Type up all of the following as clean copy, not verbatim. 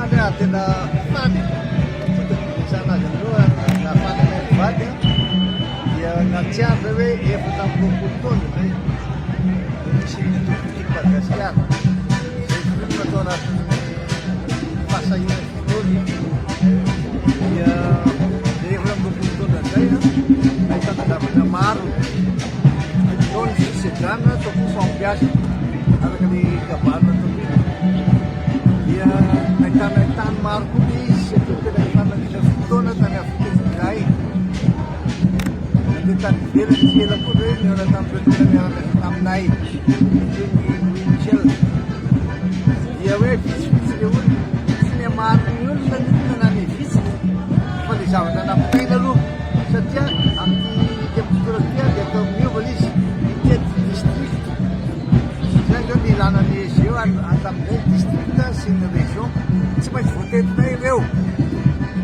Ada tena fany isanazy andreo nafanana vady dia natsiary hoe efatra amby roapolo taona zay misy tokotiky Madagasikara zay filma atao anatin'ny fahasahiana fotoany dia efatra amby roapolo taona zay ahitana zavatra maro taony fisedrana toko fampiasa araka ny kabalina tokoy dia ahitana tany maro koa misy atao tena fananina fotoana tany Afrika izay dia tany ivelany ela koa hoe niona tamin'ireo miaraka taminay Louis Michel dia hoe vitsivitsy le olona tsy ny maro ny olona nanany vitsika fa le zavatra nampitaina aloha satria amin'ny demokratia dia atao miova izy mitety district zay zao ny ilanany eo atamin'izay district sy ny région tsy maintsy voatetinay ireo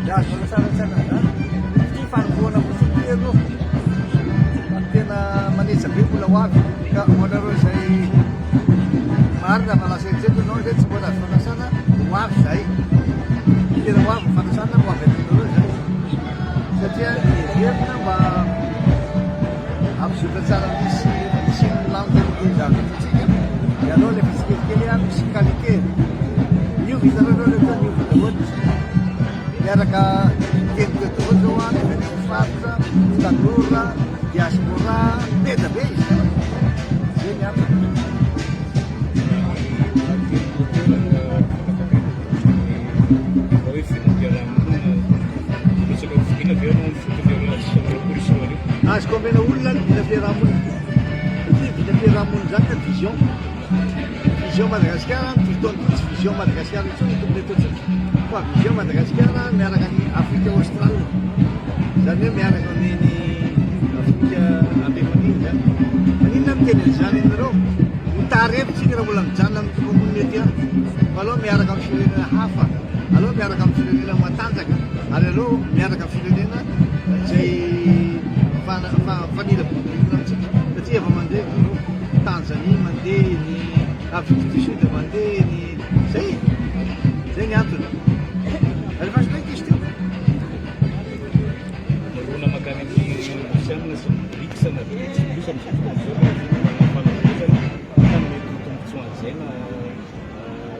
dia azo manasaratsana zany ty fanomboana fotsiny aloha tena manetsa be mbola ho avy ka hoanareo zay marina manasa etreto anao zay tsy mbola azo fanasana ho avy zay tena ho avy fanasana ho avy atinareo zay satria everina mba ampizotra tsara misy languezatsika dia alao lefa tsikelikely a misy qualité io vitanareo le tao miova daholo miaraka tenytetao zao a lefa ny faritra tanora diaspora beda be izy zay ny antony azoko omena olona ny vina fiarahamonina satria vina fiarahamonina zany ka vision Madagasikara ny fotoana tsy vision Madagasikara intsony tokony atao tsika fa vision Madagasikara miaraka ny Afrika Australe zany hoe miaraka amin'ny Afrika andefaniny zany maninona miteny zany anareo mitary hevitsika raha mbola mijanona amin'ny communauté any fa aloha miaraka amin'ny firenena hafa aloha miaraka amin'ny firenena matanjaka ary aloha miaraka amin'ny firenena zay fanila bodirina amitsika satria efa mandeha Tanzania mandeha ny Afrique du Sud mandeha ny zay ny antony rehefa zay question marona makany amin'ny sy ny BRICS na BRICS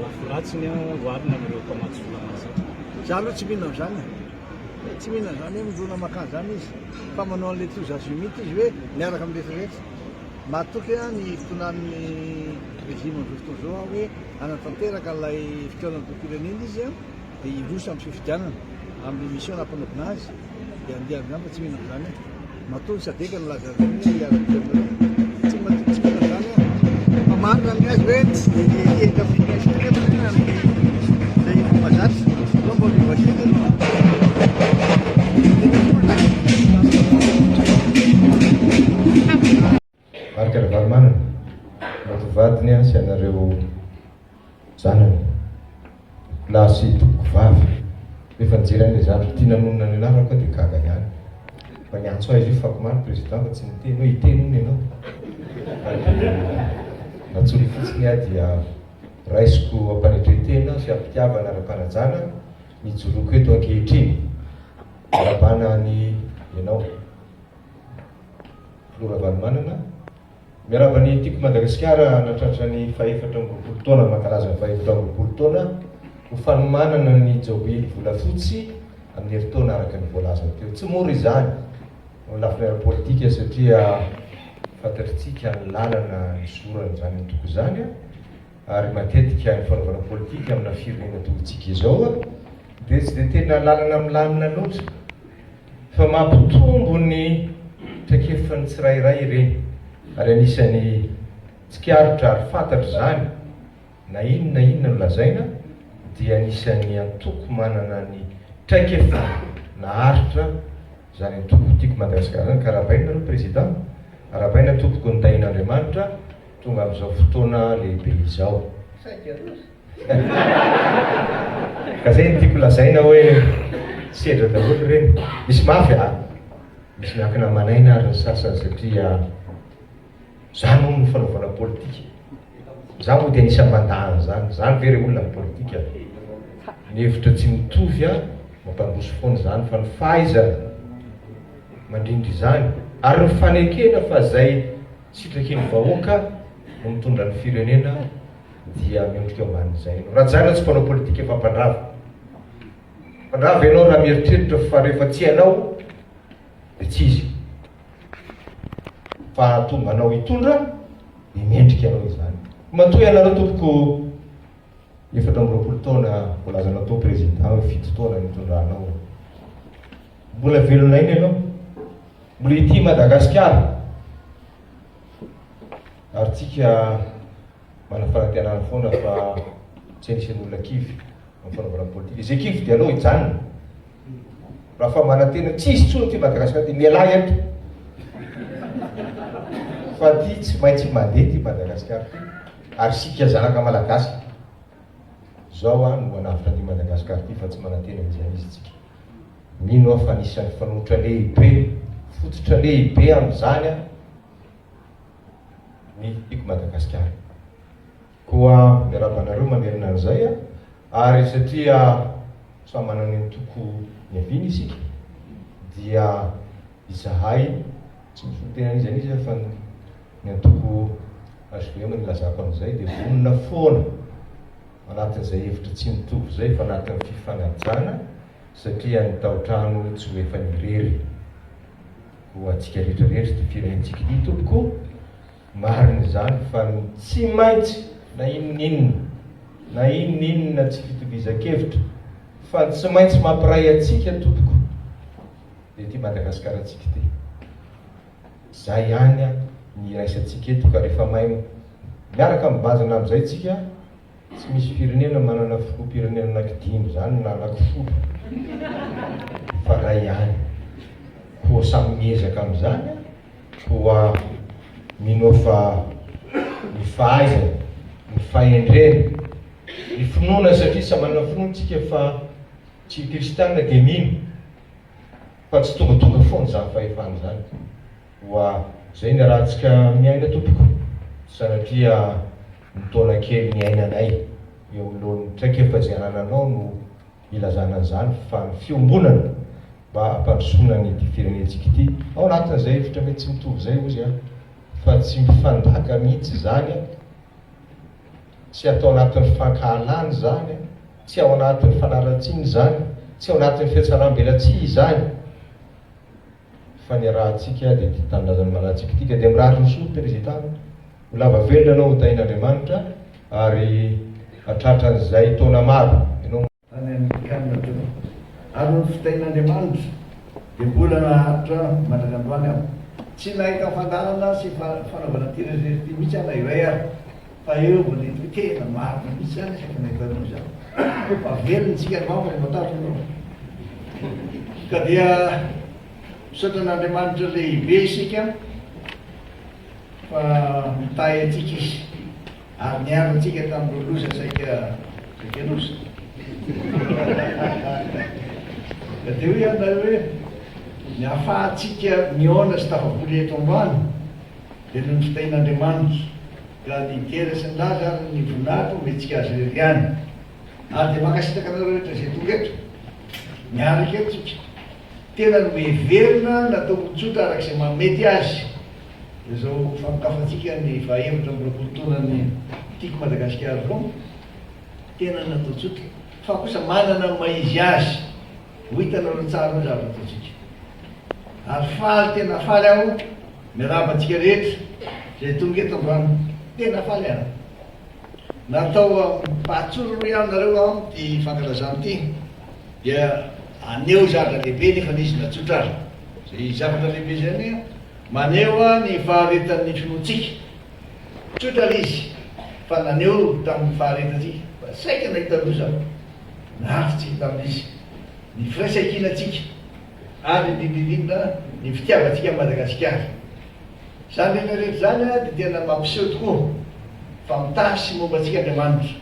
laforatsiny hoarina amin'ireo mpamatsy volanazy za aloha tsy mihinana zany tsy mihinana zany hoe mirona makany zany izy fa manao an'le tozazoimity izy hoe miaraka amin'ny rehetrarehetra matoky a ny fitonan'ny régime amin'izao fotoana zao hoe anatanteraka ilay fitoanany topirenena izy a dia iroso amin'ny fifidianana amin'ny mission nampanokona azy dia andeha zany fa tsy mihinana zany matoky sadeka ny laza zany iarakareo tsy mihinana zany fa marina ny azy hoe tsy eka fikasitremanina zay mazaty aloha mbola ivasity marika Ravalomanana matovadiny a sy anareo zanany lasy toko vavy efa nijeran'le zavatra tia nanonona ny anaraka dia gaga ihany fa niantso azy io fakomary président fa tsy niteny hoe iteny ony ianao natsolo fotsiny a dia raisiko ampanetretena sy ampitiavana ara-panajana nijoroko eto ankehitriny arabana ny ianao Ravalomanana miarabany tiako Madagasikara natratra ny faefatra amby roapolo taona mankalaza ny faefatra amby roapolo taona ho fanomanana ny Joby volafotsy amin'ny herintaona araka ny voalazana teo tsy mora izany lafiny ara-politika satria fantatritsika ny lalana ny sorany zany ny toko zany ary matetika ny fanaovana politika amina firenena tokotsika izao dia tsy dia tena lalana milamina loatra fa mampitombo ny traikefan'ny tsirairay ireny ary anisany tsikaritra ary fantatra zany na inona no lazaina dia anisany antoko manana ny traikefa na aritra zany antoko tiako Madagasikara zany ka rahabaina no président arabaina tokoko nitain'Andriamanitra tonga amin'izao fotoana lehibe izao ka zay tiako lazaina hoe sedra daholo reny misy mafy misy miankina manaina ary ny sasany satria zany hono ny fanaovana politika za moa dia anisany mandahana zany very olona ny politika ny hevitra tsy mitovy a mampandroso foana zany fa ny fahaizana mandrindry izany ary ny fanekena fa zay sitraky ny vahoaka no mitondra ny firenena dia miondrika ambanin'izay ianao raha zany tsy mpanao politika efa mpandrava ianao raha mieritreritra fa rehefa tsy hainao dia tsy izy fa tonga anao hitondra dia miendrika ianao izany matoy ianareo tompoko 7 taona volazanao tao président 7 taona nitondranao mbola velona iny ianao mbola ity Madagasikara ary tsika manafarantenana foana fa tsy anisan'olona kivy amin'ny fanaovana politika izay kivy dia alao hijanona raha fa manantena tsisy tsony ty Madagasikara ty mialahy eto fa ty tsy maintsy mandeha ty Madagasikara ary sika zanaka malagasy zao a no anavitra ty Madagasikara ty fa tsy manantena izany izy tsika mino aho fa anisan'ny fanohitra lehibe fototra lehibe amin'izany a ny tiko Madagasikara koa miarabanareo manerina an'izay a ary satria samy manana ny toko miaviny isika dia izahay tsy misotena izy an'izy fa ny antoko azoema nilazako an'izay dia vonona foana anatin'izay hevitra tsy mitovy zay fa anatin'ny fifanajana satria ny tao-trano tsy ho efa nirery ho atsika rehetrarehetra ty firenentsika ty tompoko mariny zany fa tsy maintsy na inon'inona tsy fitovizan-kevitra fa tsy maintsy mampiray atsika tompoko dia ty Madagasikara atsika ty zay ihany a ny raisantsika eto ka rehefa mahay miaraka mibazana amin'izay tsika tsy misy firenena manana firom-pirenena anankidimy zany na anankifolo fa ray ihany koa samy miezaka amin'izany koa mino fa ny fahaizana ny fahendrena ny finoana satria samy manana finoantsika fa tsy kristianina dia mino fa tsy tongatonga foana zany fahefana zany hoa zay ny rahantsika miaina tompoko sanatria nitaona kely ny ainanay eo amin'lohany traika efa zay anananao no ilazana an'izany fa ny fiombonana mba hampandrosoana ny ty firenentsika ity ao anatin'izay hevitra mety tsy mitovy zay ozy a fa tsy mifandaka mihitsy zany a tsy atao anatin'ny fankahalany zany tsy ao anatin'ny fanaratsiny zany tsy ao anatin'ny fiatsaram-belatsia zany fa ny rahantsika dia ty tanindrazany malatsika tika dia mirary ny soa président ho lava velona anao ho tain'Andriamanitra ary atratran'izay taona maro ianao any amin'ny kanina to ary ny fitain'Andriamanitra dia mbola naharitra mandrakandroany aho tsy nahita fandarana sy fanaovana tirerety mihitsy ana iray ary fa eo mbola hitako tena marina mihitsy any sy fanahitano zany fa velontsika mamo ny mataronao ka dia misaotra an'Andriamanitra lehibe isika fa mitay atsika izy ary niaro atsika tamin'ireo loza saika loza ka dia hoe anareo hoe ny ahafahantsika miona sy tafaboly eto ambany dia noho ny fitain'Andriamanitra ka ny tera sy ny laza ary ny voninahitra metsika azy reriany ary dia makasitaka anareo rehetra zay tonga eto miaraka eto tsika tena no heverina natao mitsotra arak'izay mamety azy dia zao famikafatsika ny fahevitra am'roapolo taona ny tiko Madagasikara zao tena natao tsotra fa kosa manana maizy azy ho hitanao ny tsara ny zavatra ataotsika ary faly tena faly aho miarabantsika rehetra zay tonga eto ambrano tena faly aho natao mpahatsoro ro ihany nareo aho ty fankalazany ty dia aneo zavatra lehibe nefa nisy natsotra azy zay zavatra lehibe zany maneo a ny faharetan'ny finoantsika tsotra l izy fa naneo tamin'ny faharetantsika fa saika nahitaloza nafitsika tamin'izy ny firaisankinatsika ary indrindrindrindra ny fitiavatsika Madagasikara zany rehetrarehetra zany a dia tena mampiseho tokoa fa mitasy mombatsika Andriamanitra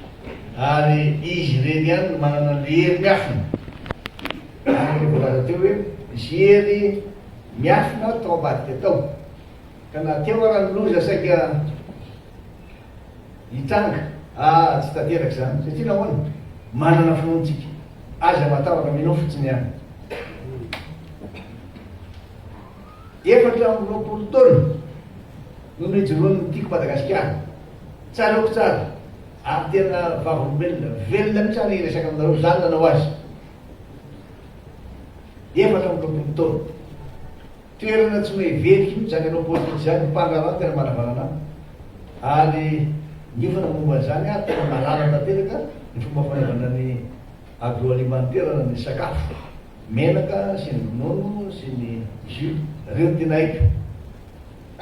ary izy reny ihany no manana le hery miafina ary volaza teo hoe izy hery miafina tao ambadika tao ka na teo araha ny loza saika hitranga tsy tanteraky zany satria nahoana manana fonotsika aza matavaka minao fotsiny ihany. Efatra amby roapolo taona no nijoroany tiako Madagasikara, tsaraoko tsara ary tena vavolombelona velona mitsara iresaka aminareo zany nanao azy. Efatra amby roapolo taona toerana tsy hoe veriky mihitsy zany anao politika zany mpandrarano tena manavanana ary niofana momba zany a tena malala tanteraka ny fomba fanaovana ny agroalimentaire ny sakafo, menaka sy ny ronono sy ny jus, reo tena haiko.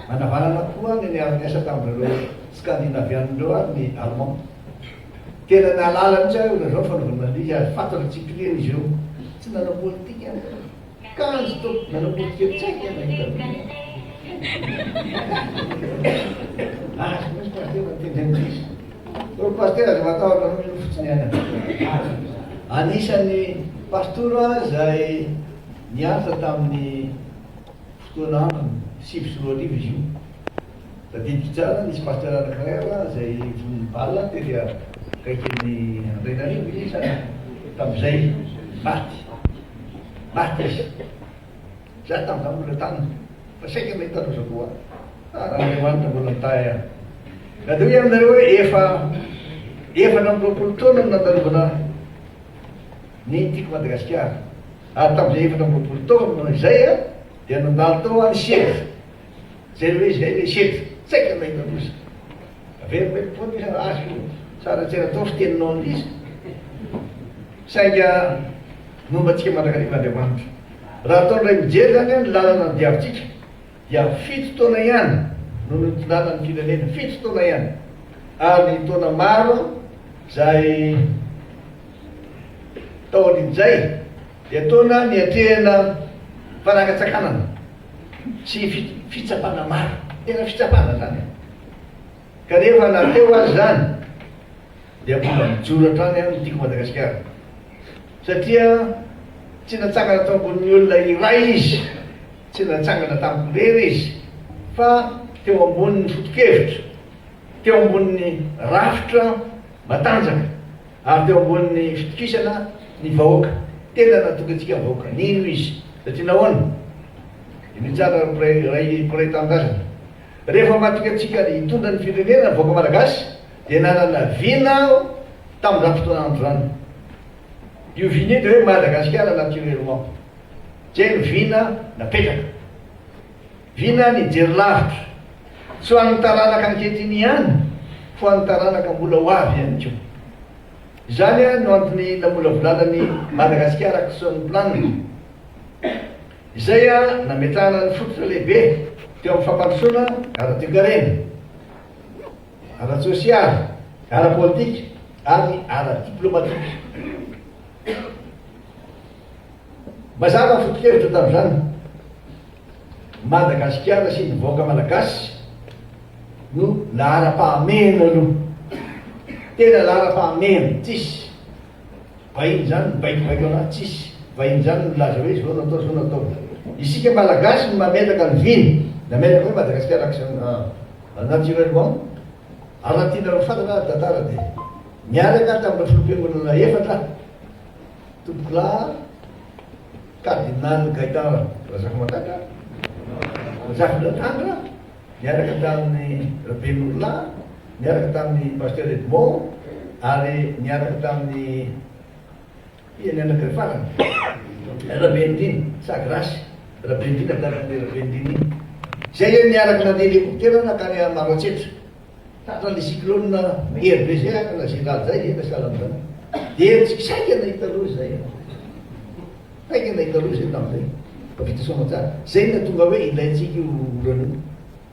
Manavanana koa ny niara-miasa tamin'ireo Scandinavian'ireo ary ny Allemand. Tena nalala mihitsy aho na zao fanaovana an'izy ary fantatra tsy kleny izy ireo. Tsy nanao politika kanjo to nanao politika tsaiky misy pasteur matendrendrisy. Ro pasteur aza matahotra anao mino fotsiny any. Anisan'ny pastora zay niasa tamin'ny fotoana andro 7 izy io. Tadidiko tsara nisy pasteur anankiray zay vonimbalina tely akaikin'ny Antananarivo izy tamin'izay maty izy. Za tamin'izany mbola tany fa saika mahita loza koa raha Andriamanitra mbola mitay any. Raha de hoe aminareo hoe efatra amby roapolo taona no natalovana ny tiako Madagasikara ary tamin'izay efatra amby roapolo taona izay a dia nandalo tao any sety zay hoe zay le sety saika mahita loza averimberim-pony izy azo tsara tsara tao fiteninao an'izy sainga momba antsika Mandrakariv'Andriamanitra. Raha ataon'ray mijery zany a ny lalana ny diavintsika dia 7 taona ihany no nitondrana ny firenena, 7 taona ihany ary ny taona maro zay taolin'izay dia taona niatrehana fanangatsakanana sy fitsapana maro, tena fitsapana zany. Kanefa nateo azy zany dia mbola mijoro hatrany any tiako Madagasikara satria tsy natsangana tao ambonin'ny olona iray izy, tsy natsangana tamin'ny kolera izy, fa teo ambonin'ny foto-kevitra, teo ambonin'ny rafitra matanjaka ary teo ambonin'ny fitokisana ny vahoaka. Tena natoka antsika vahoaka nino izy satria nahoana mitsara ray tandazana rehefa matoka antsika hitondra ny firenena vahoaka malagasy dia nanana vina tamin'izany fotoana andro zany. Io vina io dia hoe Madagasikara naturellement, zay ny vina napetraka, vina ny jery lavitra, tsy ho an'ny taranaka ankehitriny ihany fa ho an'ny taranaka mbola ho avy ihany koa. Zany a no antony nambola volanany Madagasikara action plan. Izay a nametrahana ny fototra lehibe teo amin'ny fampandrosoana ara-toe-karena, ara-sosialy, ara-politika ary ara-diplomatika. Mazava ny foto-kevitra tamin'izany Madagasikara sy ny vahoaka malagasy no lahara-pahamehana aloha, tena lahara-pahamehana, tsisy vahiny zany mibaikobaiko anazy, tsisy vahiny zany milaza hoe zao natao zao natao. Isika malagasy no mametaka ny viny, nametaka hoe Madagasikara action naturellement ary tianareo fantatra tantara dia niaraka tamin'ny filom-piangonana efatra tompokolahy Cardinal Gaëtan Razafintatra, Razafintatra niaraka tamin'ny Raben'olona, niaraka tamin'ny pasteur Edmond ary niaraka tamin'ny iany anankiray farany Rabendriny Sagrasy, Rabendriny ataran'ny Rabendriny zay hoe niaraka nandeha hélicoptère nakany Maroantsetra tatra le cyclone RBG na général zay ena salam'zany dia saika nahita loza zay, saika nahita loza zay tamin'izay fa vita soa matsara. Zay natonga hoe ilaintsika io olana io,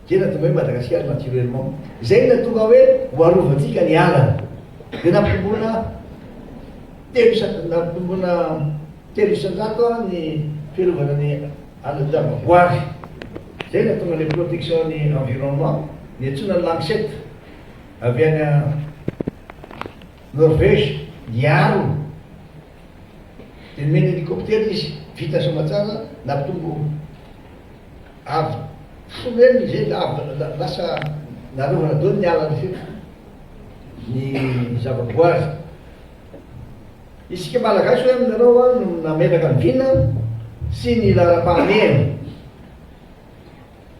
zay natonga hoe Madagasikara naturellement, zay natonga hoe hoarovantsika ny alana dia nampitombona telo isan-jato ny fiarovana ny ala-javaboary. Zay natonga le protection ny environnement ny antsona ny lancette avy any Norvège niaro dia nomena hélicoptère izy vita somatsara nampitombo avy someny zay lasa narovana dony ny alana feky ny zavaboary. isika malagasy hoe aminareo a no namelaka ny vina sy ny laram-pahamehana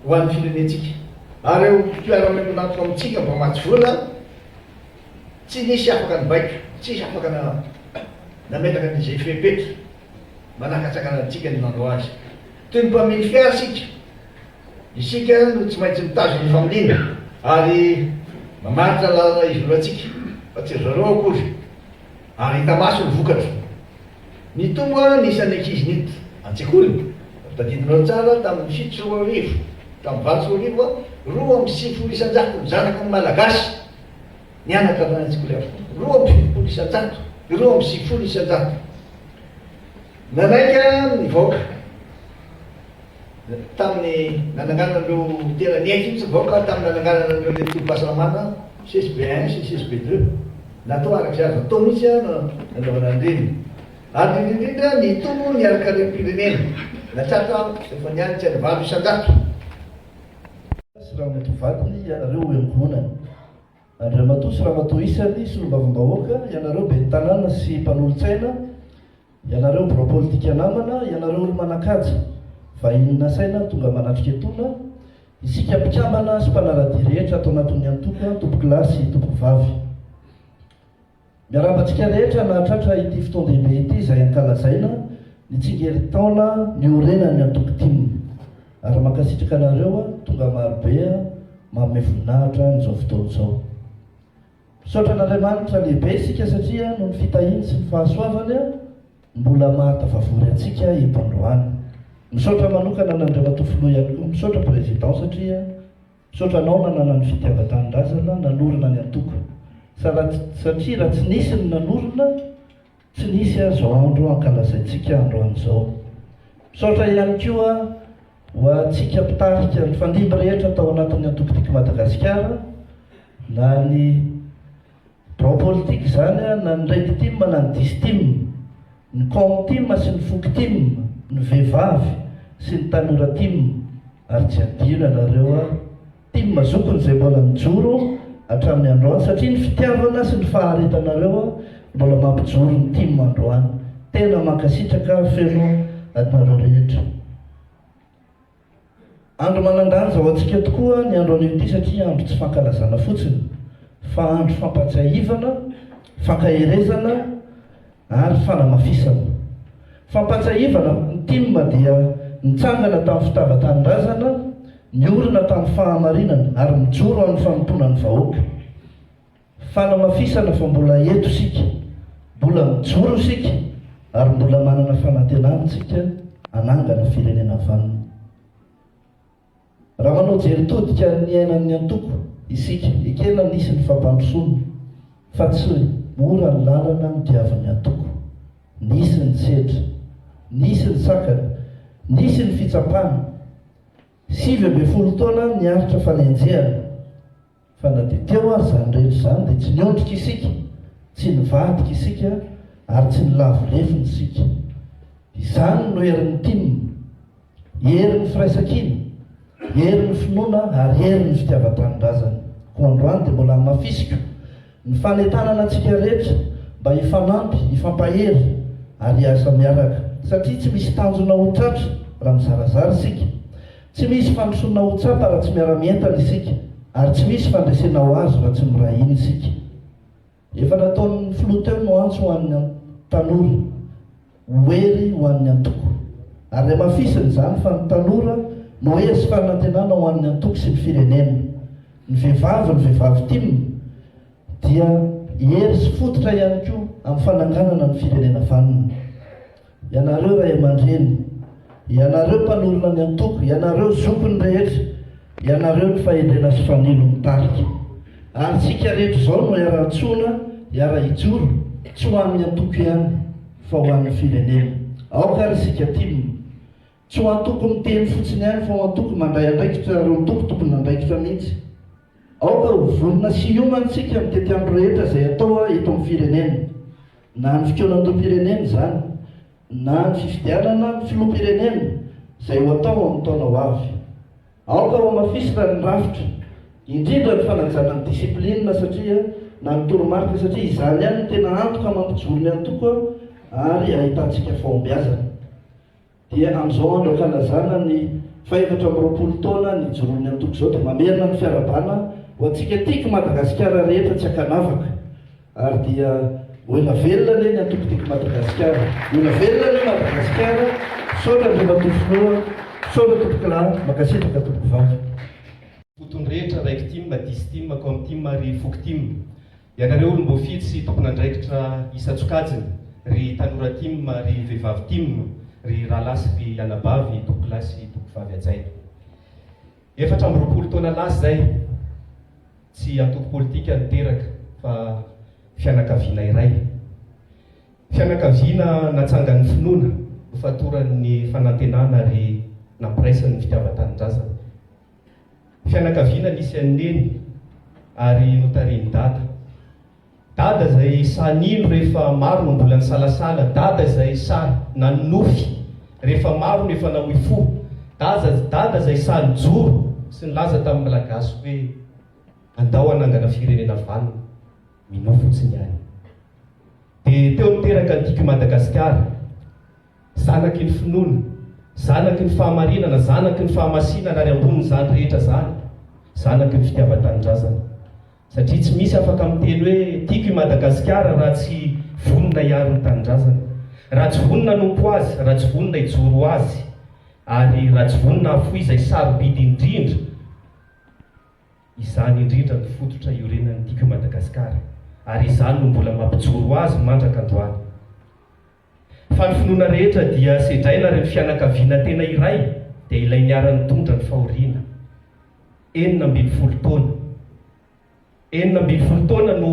ho an'ny firenentsika. Ary eo mpiara-manatoka amintsika mba mahatsivola tsy nisy afaka ny baiko, tsisy afaka namelaka n'izay fepetra manakatsakanatsika ny nandro azy. Toy ny mpamily fiara isika no tsy maintsy mitazo ny familiana ary mamaritra lalana izoloantsika fa tsy zareo akory ary hita maso ny vokatra. Ny tonga nisan'ny ankizy nito an-tsekoly tadidinao tsara tamin'ny 7 sy 4 arivo, tamin'ny 20 sy 4 arivo 2 sy 7 ny zanaka ny malagasy nianatra avy an-tsekoly avokoa, 2 sy 7 2 sy 7 nanaika nivoaka tamin'ny nananganan'ireo tena niaiky mitsy vaoka tamin'ny nananganan'ireo le tolo-pahasalamana CSB1 sy CSB2 natao araky zay azo atao mihitsy nanaovana an'ireny. Ary indrindra ny tombo niaraka rem-pirenena natratra efa nianitsy any 9 isan-jato. Sy raha mety vatiny ianareo oengonany Andriamatoa sy Ramatoa isany solombavam-bahoaka, ianareo be tanàna sy mpanolo-tsaina, ianareo boropolitika namana, ianareo olo manakaja vahinina saina tonga manatrika etona, isika mpikambana sy mpanarady rehetra atao anatin'ny antoka, tompo-kilasy, tompo-vavy. Miarabantsika rehetra nahatratra ity fotoan-dehibe ity izay ankalazaina ny tsingerin-taona ny orenany antoko timony. Ary mankasitraka anareo tonga marobe manome voninahitra n'izao fotoana izao. Misaotra an'Andriamanitra lehibe isika satria noho ny fitahiny sy ny fahasoavany mbola mahatafavory antsika eto-androany. Misaotra manokana n'Andriamatoa filoha ihany koa, misaotra président satria misaotra anao nanana ny fitiavan-tanindrazana nanorina ny antoko. Satria raha tsy nisy ny nanorina, tsy nisy zao andro ankalazaintsika androany izao. Misaotra ihany koa ho antsika mpitarika ny fandimby rehetra tao anatin'ny antokotiky Madagasikara, na ny boropolitika zany na ny raiky tim na ny disy tim, ny com tim sy ny foky tim, ny vehivavy sy ny tanora tim, ary tsy adino ianareo tim zokony izay mbola mijoro hatramin'ny androany, satria ny fitiavana sy ny faharetanareo mbola mampijoro ny tim androany. Tena mankasitraka feno anareo rehetra. Andro manan-danja ho antsika tokoa ny andro anio ity satria andro tsy fankalazana fotsiny fa andro fampatsiahivana, fankaherezana ary fanamafisana. Fampatsiahivana, ny tim dia nitsangana tamin'ny fitavan-tanindrazana, niorina tamin'ny fahamarinana ary mijoro amin'ny fanompoana ny vahoaka. Fanamafisana fa mbola eto sika, mbola mijoro sika ary mbola manana fanantenana sika anangana firenena vanona. Raha manao jeritodika ny ainan'ny antoko isika ekena nisy ny fampandrosoana fa tsy mora ny lalana ny diavan'ny antoko. Nisy ny setra, nisy ny sakana, nisy ny fitsapana. 7 taona niaritra fanenjehana fa na dia teo ary zany rehetra zany dia tsy niondrika isika, tsy nivadika isika ary tsy nilavolefiny isika. Izany no herin'ny timina, herin'ny firaisan-kina, herin'ny finoana ary herin'ny fitiavan-tanindrazana. Ko androany dia mbola mafisika ny fanentanana antsika rehetra mba hifanampy, hifampahery ary hiasa miaraka, satria tsy misy tanjona ho tratra raha mizarazara isika, tsy misy fandrosoana ho tsapa raha tsy miara-mientana isika, ary tsy misy fandresena ho azo raha tsy mirahina isika. Efa nataon'ny filoha teo no antso ho an'ny tanora, hoery ho an'ny antoko, ary mafisiny izany fa ny tanora no esy fanantenana ho an'ny antoko sy ny firenena. Ny vehivavy timina dia hery sy fototra ihany koa amin'ny fananganana ny firenena vanona. Ianareo ray aman-dreny, ianareo mpanorona ny antoko, ianareo zokony rehetra, ianareo ny fahendrena sy fanilo mitarika. Ary tsika rehetra izao no iara-tsona, iara-hijoro, tsy ho amin'ny antoko ihany fa ho an'ny firenena. Aoka ary isika timina, tsy ho antoko miteny fotsiny ihany fa ho antoko mandray andraikitra reo antoko tokony andraikitra mihitsy. Aoka ho vonona sy hiomantsika amin'ny tetiandro rehetra izay atao eto amin'ny firenena, na ny fikonan-dom-pirenena zany, na ny fifidianana ny filoham-pirenena izay ho atao amin'ny taona ho avy. Aoka ho mafisina ny rafitra, indrindra ny fanajana ny disiplinina satria na ny toromarika satria izany ihany no tena antoka mampijoro ny antoko ary ahitantsika fahombiazana. Dia amin'izao andro ankalazana ny 420 taona ny joroan'ny antoko izao dia mamerina ny fiarabana ho antsika tiky Madagasikara rehetra tsy akanavaka. Ary dia oela velona le ny antoko tiky Madagasikara, oela velona le Madagasikara, saotra ny matofinoa, saotra tompokilà, makasitraka tompokovavy. Fotony rehetra raiky tim, 10 tim, comme tim ary foko tim. Ianareo olom-boafidy sy tompon'andraikitra isa-tsokajiny, ry tanora tim, ry vehivavy tim, ry rahalasy ry anabavy, tompokilahy sy tompovavy ajaina. 420 taona lasy zay, tsy antoko politika niteraka fa fianakaviana iray. Fianakaviana natsangan'ny finoana, nofatoran'ny fanantenana ary nampiresan'ny fitiavan-tanindrazana. Fianakaviana nisy aneny ary notariany dada. Dada zay sanino rehefa maro no mbola nisalasala, dada zay sa nanofy rehefa maro nefa nahoy fo, dada zay sa nijoro sy nilaza tamin'ny malagasy hoe andao anangana firenena valona, minao fotsiny ihany. Dia teo niteraka ny tiky Madagasikara, zanaky ny finoana, zanaky ny fahamarinana, zanaky ny fahamasinana ary ambonin'izany rehetra zany, zanaky ny fitiavan-tanindrazana. Satria tsy misy afaka miteny hoe tiky Madagasikara raha tsy vonona hiaro ny tanindrazana, raha tsy vonona nompo azy, raha tsy vonona hijoro azy, ary raha tsy vonona afoy izay sarobidy indrindra, izany indrindra ny fototra iorenan'ny tiky Madagasikara, ary izany no mbola mampijoro azy mandraka androany. Fa ny finoana rehetra dia sedraina ary ny fianakaviana tena iray dia ilay niarany tondra ny fahoriana. 420 taona. 420 taona no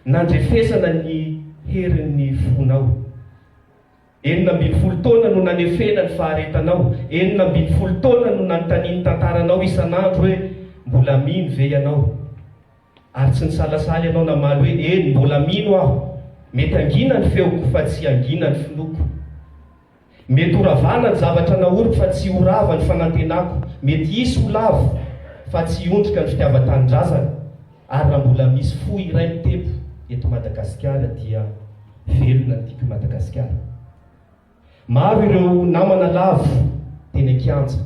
nandrefesana ny herin'ny fonao. 420 taona no nanefena ny faharetanao. 420 taona no nanontaniany tantaranao isan'andro hoe mbola mino ve ianao? Ary tsy nisalasaly ianao namaly hoe mbola mino aho. Mety angina ny feoko fa tsy angina ny finoko. Mety horavana ny zavatra naoriko fa tsy horava ny fanantenako. Mety isy ho lavo fa tsy ondrika ny fitiavan-tanindrazana. Ary raha mbola misy fo iray mitempo eto Madagasikara dia velona ny tiky Madagasikara. Maro ireo namana lavo teny an-kianja,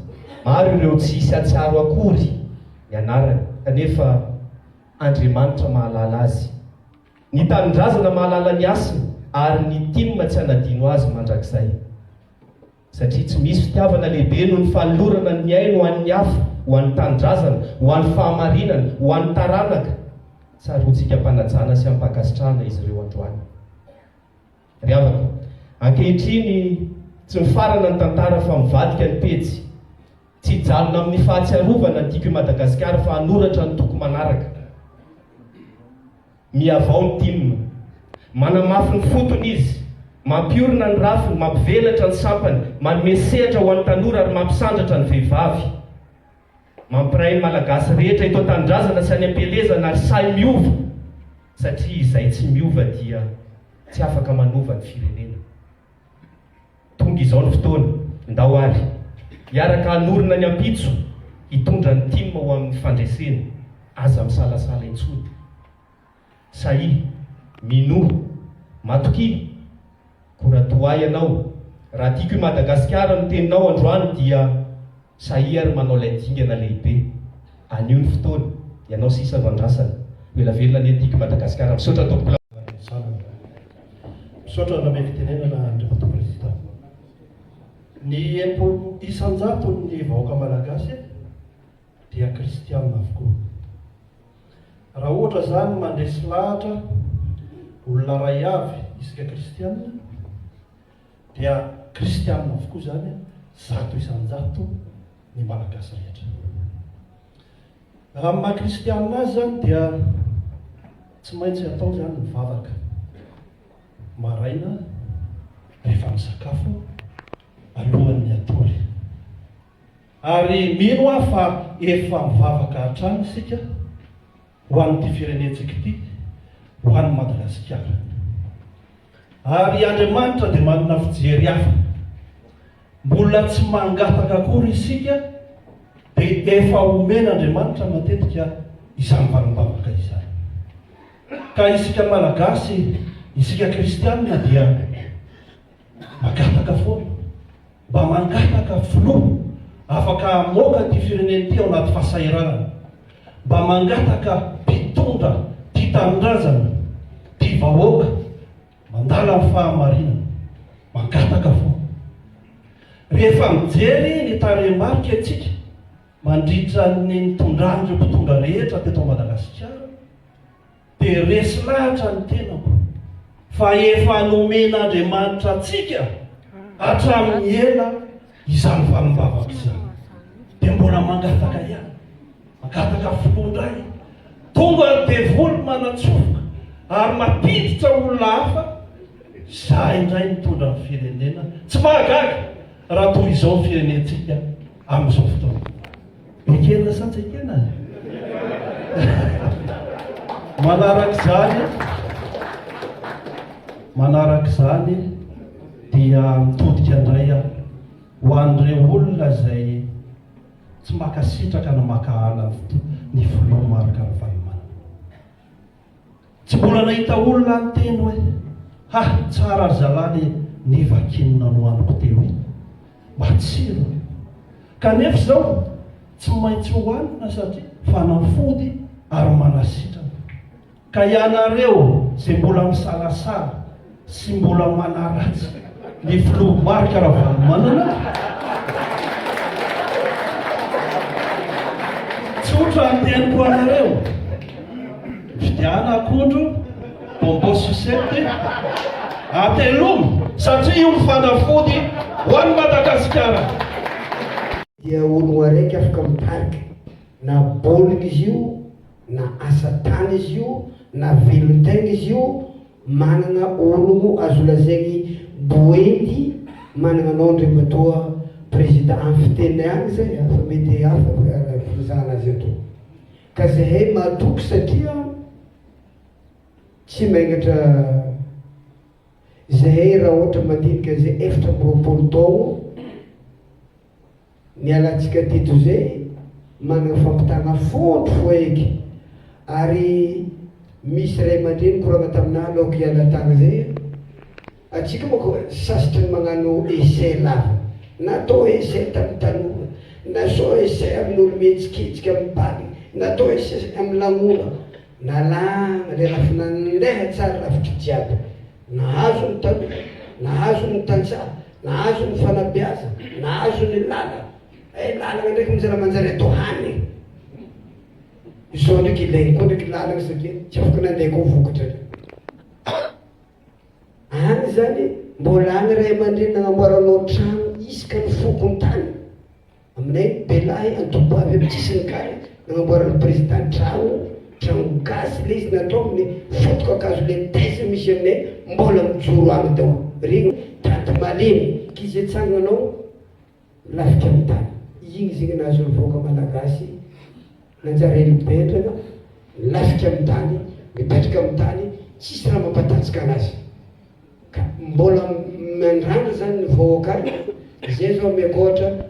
maro ireo tsy hisy atsiaro akory ny anarany, kanefa Andriamanitra mahalala azy. Ny tanindrazana mahalala ny asiny ary ny tim tsy hanadino azy mandrakizay. Satria tsy misy fitiavana lehibe noho ny fanolorana ny aino ho an'ny hafa, ho an'ny tanindrazana, ho an'ny fahamarinana, ho an'ny taranaka. Tsaroantsika mpanajana sy ampakasitrahana izy ireo androany. Ry havako, ankehitriny tsy mifarana ny tantara fa mivadika ny pejy. Tsy jalona amin'ny fahatsiarovana ny tiky Madagasikara fa hanoratra ny toko manaraka. Miavao ny tim, manamafy ny fotony izy, mampiorina ny rafiny, mampivelatra ny sampany, manome sehatra ho an'ny tanora ary mampisandratra ny vehivavy. Mampiray ny malagasy rehetra eto an-tanindrazana sy any am-pelezana ary sahy miova, satria izay tsy miova dia tsy afaka manova ny firenena. Tonga izao ny fotoana, ndao ary, hiaraka hanorina ny ampitso, hitondra ny tim ho amin'ny fandresena, aza misalasala intsony. Sahy, mino, matoky, koratoay ianao. Raha tiky Madagasikara no teninao androany dia sahy ary manao ilay dingana lehibe. Anio ny fotoana, ianao sisa no andrasana. Velavelona ny tiky Madagasikara. Misaotra tompoko misaotra na mefitenenana Andriamanitra Prezida. Ny 100 ny vahoaka malagasy dia kristianina avokoa. Raha ohatra zany mandresy lahatra olona ray avy isika kristianina dia kristianina avokoa zany 100% ny malagasy rehetra. Raha maha kristianina azy zany dia tsy maintsy atao zany mivavaka maraina rehefa misakafo alohan'ny atory. Ary mino aho fa efa mivavaka hatrany isika ho an'ity firenentsika ity, ho an'ny Madagasikara. Ary Andriamanitra dia manana fijery hafa. Mbola tsy mangataka akory isika dia efa omen'Andriamanitra matetika izany vanim-bavaka izany. Ka isika malagasy, isika kristianina dia magataka foana, mba mangataka filoha afaka amoaka ty fireneny ty ao anaty fahasahiranana, mba mangataka mpitondra ty tanindrazana ty vahoaka mandala amin'ny fahamarinana, mangataka foana. Rehefa mijery ny tarehimarika atsika mandritra ny nitondrany ireo mpitondra rehetra teto Madagasikara, dia resy lahatra ny tenako fa efa nomen'Andriamanitra atsika hatramin'ny ela izany vanim-bavaka izany, dia mbola mangataka ihany, mangataka filondray tonga devoly manatsofoka ary mampiditra olona hafa. Za indray nitondra ny firenena, tsy mahagaga raha toy izao ny firenentsika amin'izao fotoana. Ekena sa tsy ekena? Manarak'izany dia mitodika indray aho ho an'ireo olona izay tsy makasitraka na makahala ny filoha marika ny valimana. Tsy mbola nahita olona ny teny hoe tsara zalany ny vakinona no aniko teo iny, matsiro. Kanefa izao tsy maintsy hohanina satria fanafody ary manasitrana. Ka ianareo izay mbola misalasala sy mbola manaratsy ny filoha marika ara-valimanana, tsotra ny teniko anareo, vidiana akondro, bonbon sucette, atelomo, satria io ny fanafody ho an'ny Madagasikara. Dia olo araiky afaka mitarika na bolina izy io, na asa tany izy io, na velon-tegna izy io, manana olo azo lazaigny boendy, manana anao andriamatoa président amin'ny fiteny agny zay, afa mety hafa fizahana azy ato. Ka zahay mahatoky satria tsy maingatra zahay raha ohatra mandinika zay 7 taogno ny alantsika teto zay, manana fampitana fondro fo eky, ary misy ray aman-dreny koragna taminah aloha hiala tagna zay, atsika moko sasitra ny magnano essai lava, natao essai tamin'ny tanora, natao essai amin'olo mihetsiketsika amin'ny baly, natao essai amin'ny lanona, nalagna le rafa nandeha tsara lavitra jiaby, nahazo ny tanora, nahazo ny tantsaha, nahazo ny fanabeaza, nahazo ny lala. Lalagna ndraiky mizara manjary atao hany. Izao ndraiky ilainy koa ndraiky lalagna satria tsy afaka nandeha koa vokatra. Any zany mbola agny ray aman-dreny nagnamboaranao trano isaka ny fokony tany. Aminay Belahy Antoboavy amin'ny sisiny kay nagnamboarana président trano gasy le izy natao amin'ny fotoka akazo le taiza misy aminay mbola mijoro agny tao. Regny tady malemy kizy atsanganao lafika amin'ny tany. Igny zegny nahazo ny vahoaka malagasy, nanjara mipetraka, lafika amin'ny tany, mipetraka amin'ny tany, tsisy raha mampatanjaka anazy. Ka mbola mandrana zany ny vahoaka, zay zao miakôhatra